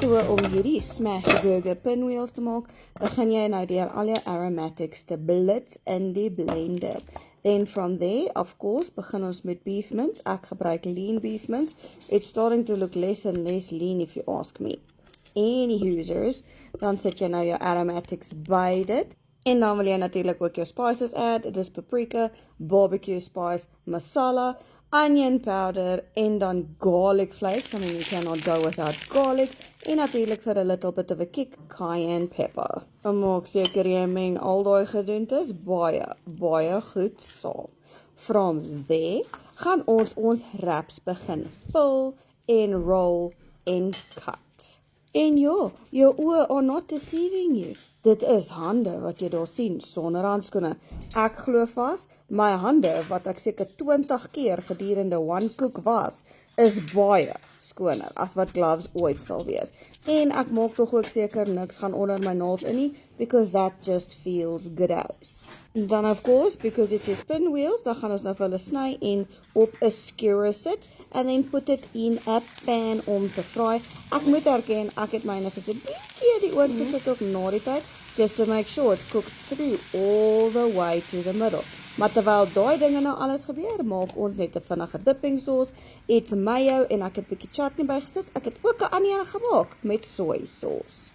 So om hierdie smash burger pinwheels te maak, begin jy nou deur al jou aromatics te blitz in die blender. Then from there, of course, begin ons met beef mince. Ek gebruik lean beef mince. It's starting to look less and less lean if you ask me. Any users, dan sit jy nou jou aromatics by dit. En dan wil jy natuurlik ook jou spices add. Dit is paprika, barbecue spice, masala, onion powder en dan garlic flakes. I mean, you cannot go without garlic. En natuurlik vir 'n little bit of a kick, cayenne pepper. En maak seker jy meng al daai gedoentes baie goed saam. From there, gaan ons wraps begin vul en roll en cut. En ja, jou oë are not deceiving you. Dit is hande wat jy daar sien, sonder handskoene. Ek glo vas, my hande, wat ek seker 20 keer gedurende one cook was, is baie skoner as wat gloves ooit sal wees. En ek maak tog ook seker niks gaan onder my naels in nie, because that just feels gross. Dan of course, because it is pinwheels, dan gaan ons nou vir hulle sny en op 'n skewer sit, and then put it in a pan om te fry. Ek moet erken, ek het myne vir 'n bietjie die oond gesit op na die tyd, just to make sure it's cooked through all the way to the middle. Maar terwyl daai dinge nou alles gebeur, maak ons net 'n vinnige dipping sauce. It's mayo en ek het 'n bietjie chutney bygesit. Ek het ook 'n onion gemaak met soy sauce.